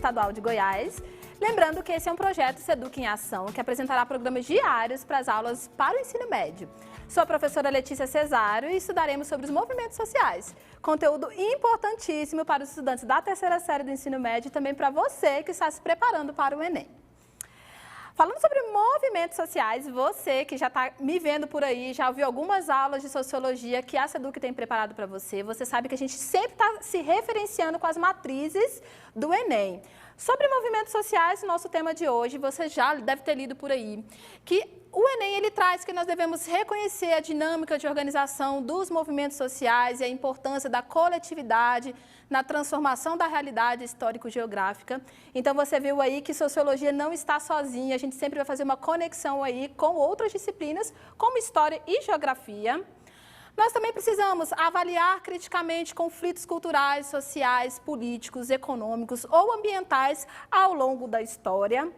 Estadual de Goiás. Lembrando que esse é um projeto Seduc em Ação, que apresentará programas diários para as aulas para o ensino médio. Sou a professora Letícia Cesário e estudaremos sobre os movimentos sociais. Conteúdo importantíssimo para os estudantes da terceira série do ensino médio e também para você que está se preparando para o Enem. Falando sobre movimentos sociais, você que já está me vendo por aí, já ouviu algumas aulas de sociologia que a Seduc tem preparado para você, você sabe que a gente sempre está se referenciando com as matrizes do Enem. Sobre movimentos sociais, nosso tema de hoje, você já deve ter lido por aí, que o Enem ele traz que nós devemos reconhecer a dinâmica de organização dos movimentos sociais e a importância da coletividade na transformação da realidade histórico-geográfica. Então, você viu aí que sociologia não está sozinha, a gente sempre vai fazer uma conexão aí com outras disciplinas, como história e geografia. Nós também precisamos avaliar criticamente conflitos culturais, sociais, políticos, econômicos ou ambientais ao longo da história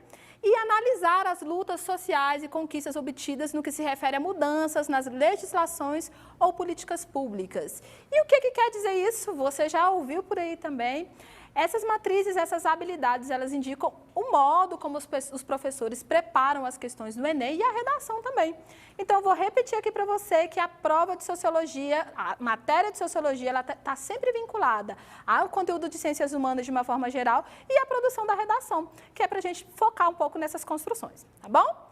e analisar as lutas sociais e conquistas obtidas no que se refere a mudanças nas legislações ou políticas públicas. E o que quer dizer isso? Você já ouviu por aí também. Essas matrizes, essas habilidades, elas indicam o modo como os professores preparam as questões do Enem e a redação também. Então, eu vou repetir aqui para você que a prova de sociologia, a matéria de sociologia, ela está sempre vinculada ao conteúdo de ciências humanas de uma forma geral e à produção da redação, que é para a gente focar um pouco nessas construções, tá bom?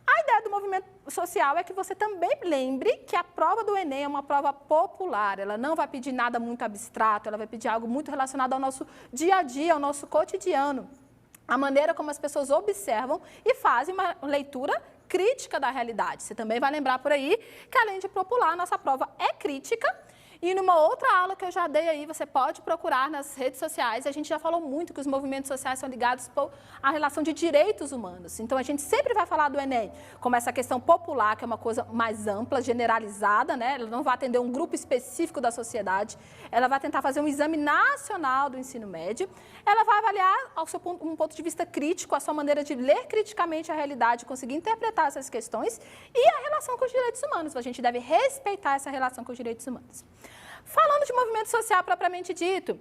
A ideia do movimento social é que você também lembre que a prova do Enem é uma prova popular, ela não vai pedir nada muito abstrato, ela vai pedir algo muito relacionado ao nosso dia a dia, ao nosso cotidiano, a maneira como as pessoas observam e fazem uma leitura crítica da realidade. Você também vai lembrar por aí que, além de popular, a nossa prova é crítica. E numa outra aula que eu já dei aí, você pode procurar nas redes sociais, a gente já falou muito que os movimentos sociais são ligados à relação de direitos humanos. Então, a gente sempre vai falar do Enem como essa questão popular, que é uma coisa mais ampla, generalizada, né? Ela não vai atender um grupo específico da sociedade, ela vai tentar fazer um exame nacional do ensino médio, ela vai avaliar um ponto de vista crítico, a sua maneira de ler criticamente a realidade, conseguir interpretar essas questões e a relação com os direitos humanos. A gente deve respeitar essa relação com os direitos humanos. Falando de movimento social propriamente dito,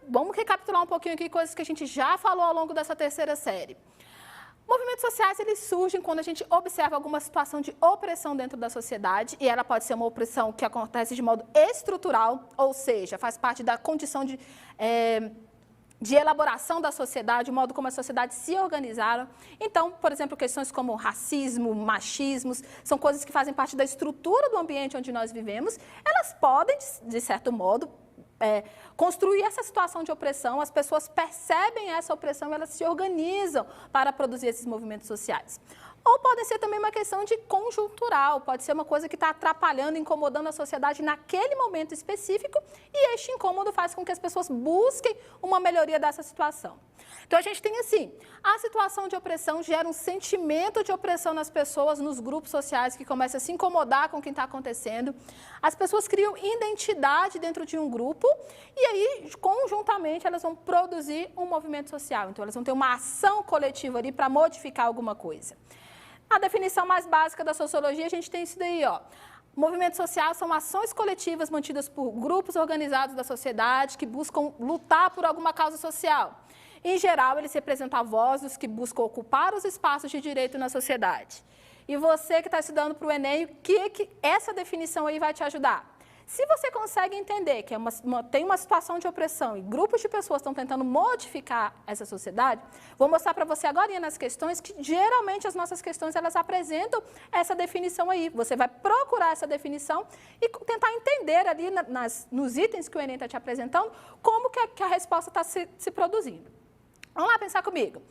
vamos recapitular um pouquinho aqui coisas que a gente já falou ao longo dessa terceira série. Movimentos sociais, eles surgem quando a gente observa alguma situação de opressão dentro da sociedade, e ela pode ser uma opressão que acontece de modo estrutural, ou seja, faz parte da condição de elaboração da sociedade, o modo como as sociedades se organizaram. Então, por exemplo, questões como racismo, machismos, são coisas que fazem parte da estrutura do ambiente onde nós vivemos. Elas podem, de certo modo, construir essa situação de opressão, as pessoas percebem essa opressão e elas se organizam para produzir esses movimentos sociais. Ou pode ser também uma questão de conjuntural, pode ser uma coisa que está atrapalhando, incomodando a sociedade naquele momento específico e este incômodo faz com que as pessoas busquem uma melhoria dessa situação. Então, a gente tem assim, a situação de opressão gera um sentimento de opressão nas pessoas, nos grupos sociais que começam a se incomodar com o que está acontecendo. As pessoas criam identidade dentro de um grupo e aí, conjuntamente, elas vão produzir um movimento social. Então, elas vão ter uma ação coletiva ali para modificar alguma coisa. A definição mais básica da sociologia, a gente tem isso daí, ó. Movimentos sociais são ações coletivas mantidas por grupos organizados da sociedade que buscam lutar por alguma causa social. Em geral, eles representam a voz dos que buscam ocupar os espaços de direito na sociedade. E você que está estudando para o Enem, o que essa definição aí vai te ajudar? Se você consegue entender que tem uma situação de opressão e grupos de pessoas estão tentando modificar essa sociedade, vou mostrar para você agora nas questões que geralmente as nossas questões elas apresentam essa definição aí. Você vai procurar essa definição e tentar entender ali nos itens que o Enem está te apresentando como que a resposta está se produzindo. Vamos lá pensar comigo.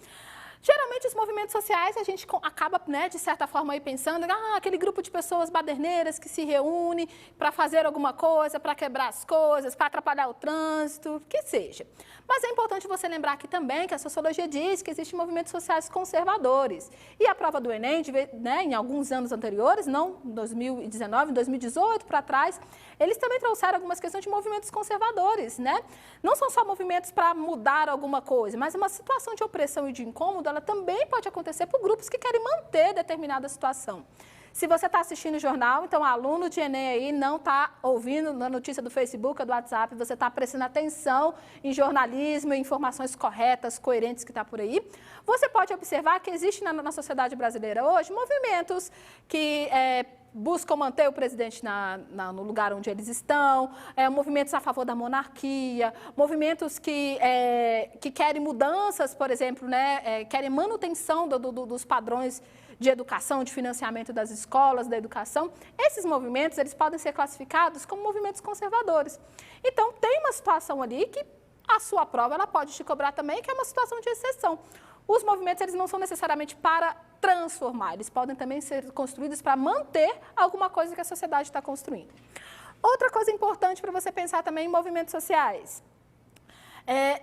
Geralmente, os movimentos sociais, a gente acaba, né, de certa forma, aí pensando, aquele grupo de pessoas baderneiras que se reúne para fazer alguma coisa, para quebrar as coisas, para atrapalhar o trânsito, que seja. Mas é importante você lembrar aqui também que a sociologia diz que existem movimentos sociais conservadores. E a prova do Enem, né, em alguns anos anteriores, não em 2019, em 2018 para trás, eles também trouxeram algumas questões de movimentos conservadores, né? Não são só movimentos para mudar alguma coisa, mas uma situação de opressão e de incômodo, ela também pode acontecer por grupos que querem manter determinada situação. Se você está assistindo o jornal, então aluno de Enem aí não está ouvindo na notícia do Facebook ou do WhatsApp, você está prestando atenção em jornalismo, em informações corretas, coerentes que está por aí. Você pode observar que existe na sociedade brasileira hoje movimentos que buscam manter o presidente no lugar onde eles estão, movimentos a favor da monarquia, movimentos que querem mudanças, por exemplo, né, querem manutenção dos padrões de educação, de financiamento das escolas, da educação. Esses movimentos, eles podem ser classificados como movimentos conservadores. Então, tem uma situação ali que a sua prova ela pode te cobrar também, que é uma situação de exceção. Os movimentos, eles não são necessariamente para transformar, eles podem também ser construídos para manter alguma coisa que a sociedade está construindo. Outra coisa importante para você pensar também em movimentos sociais.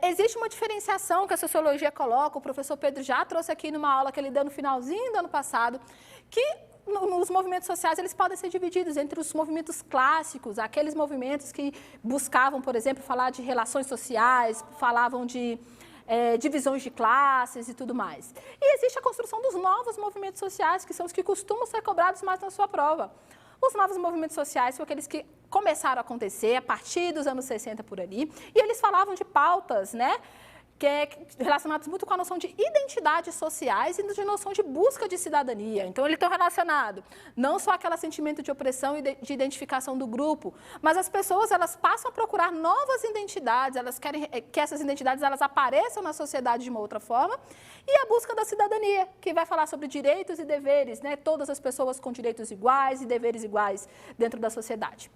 Existe uma diferenciação que a sociologia coloca, o professor Pedro já trouxe aqui numa aula que ele deu no finalzinho do ano passado, que nos movimentos sociais eles podem ser divididos entre os movimentos clássicos, aqueles movimentos que buscavam, por exemplo, falar de relações sociais, falavam de divisões de classes e tudo mais. E existe a construção dos novos movimentos sociais, que são os que costumam ser cobrados mais na sua prova. Os novos movimentos sociais são aqueles que começaram a acontecer a partir dos anos 60 por ali, e eles falavam de pautas, né, relacionados muito com a noção de identidades sociais e de noção de busca de cidadania. Então, ele está relacionado não só aquele sentimento de opressão e de identificação do grupo, mas as pessoas elas passam a procurar novas identidades, elas querem que essas identidades elas apareçam na sociedade de uma outra forma, e a busca da cidadania, que vai falar sobre direitos e deveres, né? Todas as pessoas com direitos iguais e deveres iguais dentro da sociedade.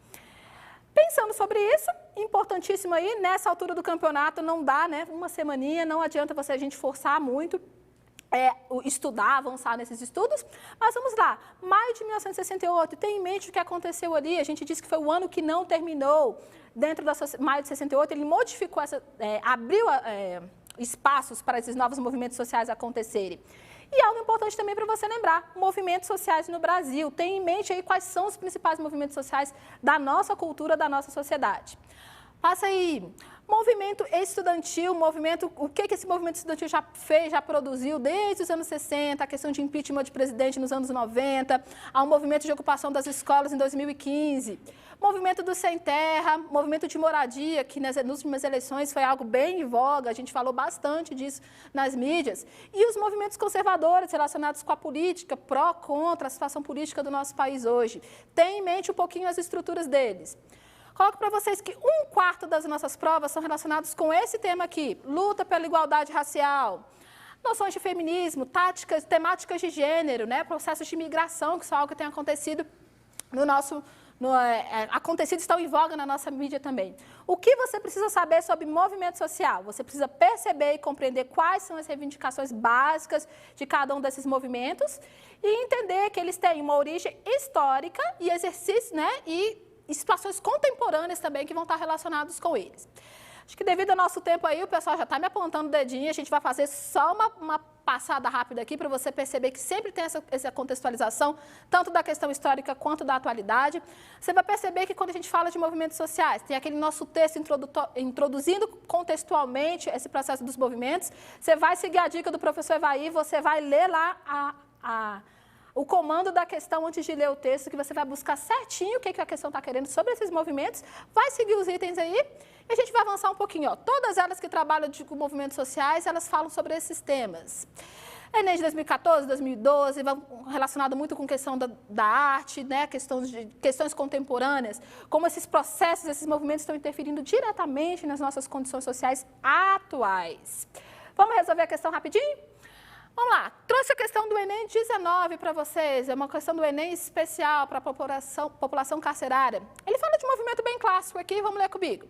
Pensando sobre isso, importantíssimo aí, nessa altura do campeonato, não dá, né, uma semaninha, não adianta a gente forçar muito, estudar, avançar nesses estudos, mas vamos lá, maio de 1968, tem em mente o que aconteceu ali, a gente disse que foi o ano que não terminou, dentro da maio de 68, ele modificou, abriu espaços para esses novos movimentos sociais acontecerem. E algo importante também para você lembrar, movimentos sociais no Brasil. Tem em mente aí quais são os principais movimentos sociais da nossa cultura, da nossa sociedade. Passa aí, movimento estudantil, o que esse movimento estudantil já fez, já produziu desde os anos 60, a questão de impeachment de presidente nos anos 90, ao movimento de ocupação das escolas em 2015. Movimento do Sem Terra, movimento de moradia, que nas últimas eleições foi algo bem em voga, a gente falou bastante disso nas mídias. E os movimentos conservadores relacionados com a política, pró, contra a situação política do nosso país hoje. Tenha em mente um pouquinho as estruturas deles. Coloco para vocês que 1/4 das nossas provas são relacionados com esse tema aqui, luta pela igualdade racial, noções de feminismo, temáticas de gênero, né, processos de migração, que são algo que tem acontecido estão em voga na nossa mídia também. O que você precisa saber sobre movimento social? Você precisa perceber e compreender quais são as reivindicações básicas de cada um desses movimentos e entender que eles têm uma origem histórica e exercício, né, e situações contemporâneas também que vão estar relacionados com eles. Acho que devido ao nosso tempo aí, o pessoal já está me apontando o dedinho, a gente vai fazer só uma passada rápida aqui para você perceber que sempre tem essa contextualização, tanto da questão histórica quanto da atualidade. Você vai perceber que quando a gente fala de movimentos sociais, tem aquele nosso texto introduzindo contextualmente esse processo dos movimentos. Você vai seguir a dica do professor Evaí, você vai ler lá o comando da questão antes de ler o texto, que você vai buscar certinho o que a questão está querendo sobre esses movimentos, vai seguir os itens aí e a gente vai avançar um pouquinho. Todas elas que trabalham com movimentos sociais, elas falam sobre esses temas. Enem de 2014, 2012, relacionado muito com questão da arte, né? Questões contemporâneas, como esses processos, esses movimentos estão interferindo diretamente nas nossas condições sociais atuais. Vamos resolver a questão rapidinho? Vamos lá, trouxe a questão do Enem 19 para vocês, é uma questão do Enem especial para a população carcerária. Ele fala de um movimento bem clássico aqui, vamos ler comigo.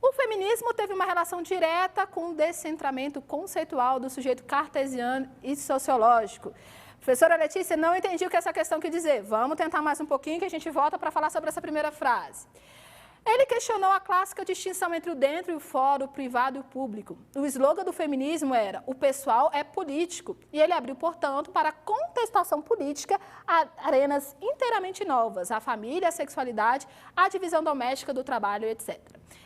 O feminismo teve uma relação direta com o descentramento conceitual do sujeito cartesiano e sociológico. Professora Letícia, não entendi o que essa questão quer dizer. Vamos tentar mais um pouquinho que a gente volta para falar sobre essa primeira frase. Ele questionou a clássica distinção entre o dentro e o fora, o privado e o público. O slogan do feminismo era: o pessoal é político. E ele abriu, portanto, para a contestação política arenas inteiramente novas, a família, a sexualidade, a divisão doméstica do trabalho, etc.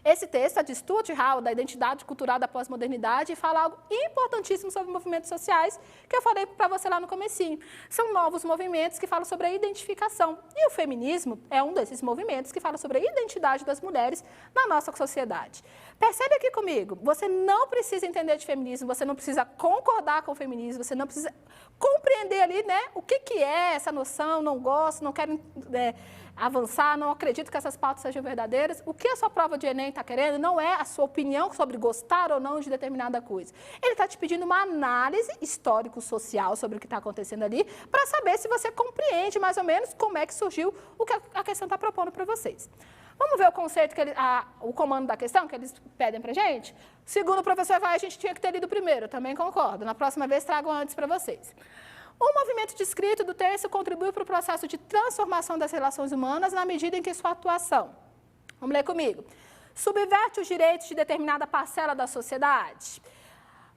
Esse texto é de Stuart Hall, da Identidade Cultural da Pós-Modernidade, e fala algo importantíssimo sobre movimentos sociais, que eu falei para você lá no comecinho. São novos movimentos que falam sobre a identificação. E o feminismo é um desses movimentos que fala sobre a identidade das mulheres na nossa sociedade. Percebe aqui comigo, você não precisa entender de feminismo, você não precisa concordar com o feminismo, você não precisa compreender ali, né, o que é essa noção, não gosto, não quero avançar, não acredito que essas pautas sejam verdadeiras. O que a sua prova de Enem está querendo não é a sua opinião sobre gostar ou não de determinada coisa. Ele está te pedindo uma análise histórico-social sobre o que está acontecendo ali, para saber se você compreende mais ou menos como é que surgiu o que a questão está propondo para vocês. Vamos ver o conceito, o comando da questão que eles pedem para a gente? Segundo o professor Vai, a gente tinha que ter lido o primeiro, eu também concordo. Na próxima vez trago antes para vocês. O movimento descrito do texto contribui para o processo de transformação das relações humanas na medida em que sua atuação, vamos ler comigo, subverte os direitos de determinada parcela da sociedade.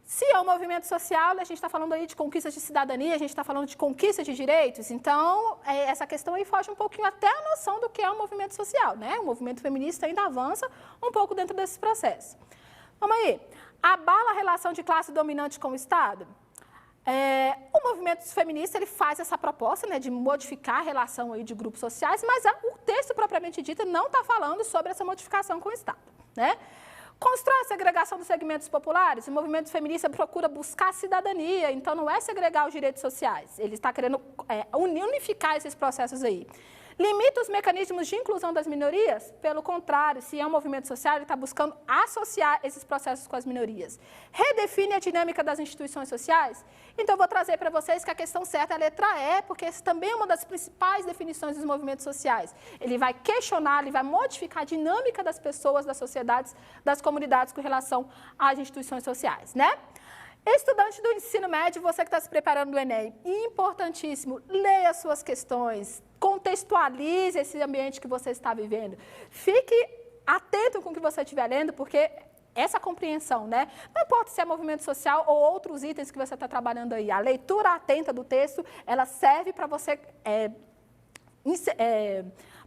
Se é um movimento social, a gente está falando aí de conquistas de cidadania, a gente está falando de conquista de direitos, então essa questão aí foge um pouquinho até a noção do que é um movimento social, né? O movimento feminista ainda avança um pouco dentro desse processo. Vamos aí. Abala a relação de classe dominante com o Estado? O movimento feminista ele faz essa proposta, né, de modificar a relação aí de grupos sociais, mas o texto propriamente dito não está falando sobre essa modificação com o Estado, né? Constrói a segregação dos segmentos populares. O movimento feminista procura buscar cidadania, então não é segregar os direitos sociais, ele está querendo unificar esses processos aí. Limita os mecanismos de inclusão das minorias? Pelo contrário, se é um movimento social, ele está buscando associar esses processos com as minorias. Redefine a dinâmica das instituições sociais? Então, eu vou trazer para vocês que a questão certa é a letra E, porque essa também é uma das principais definições dos movimentos sociais. Ele vai questionar, ele vai modificar a dinâmica das pessoas, das sociedades, das comunidades com relação às instituições sociais, né? Estudante do ensino médio, você que está se preparando do Enem, importantíssimo, leia suas questões, contextualize esse ambiente que você está vivendo. Fique atento com o que você estiver lendo, porque essa compreensão, né? Não importa se é movimento social ou outros itens que você está trabalhando aí, a leitura atenta do texto, ela serve para você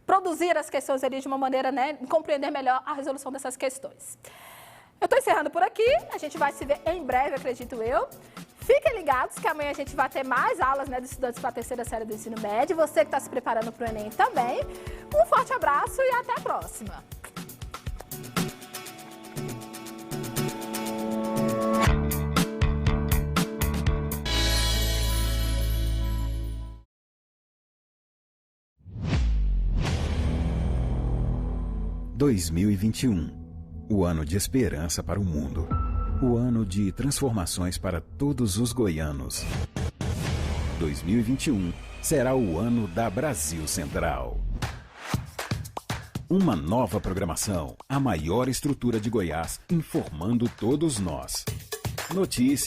produzir as questões ali de uma maneira, né, compreender melhor a resolução dessas questões. Eu estou encerrando por aqui, a gente vai se ver em breve, acredito eu. Fiquem ligados que amanhã a gente vai ter mais aulas, né, dos estudantes para a terceira série do ensino médio. Você que está se preparando para o Enem também. Um forte abraço e até a próxima. – 2021, o ano de esperança para o mundo. O ano de transformações para todos os goianos. 2021 será o ano da Brasil Central. Uma nova programação, a maior estrutura de Goiás, informando todos nós. Notícias.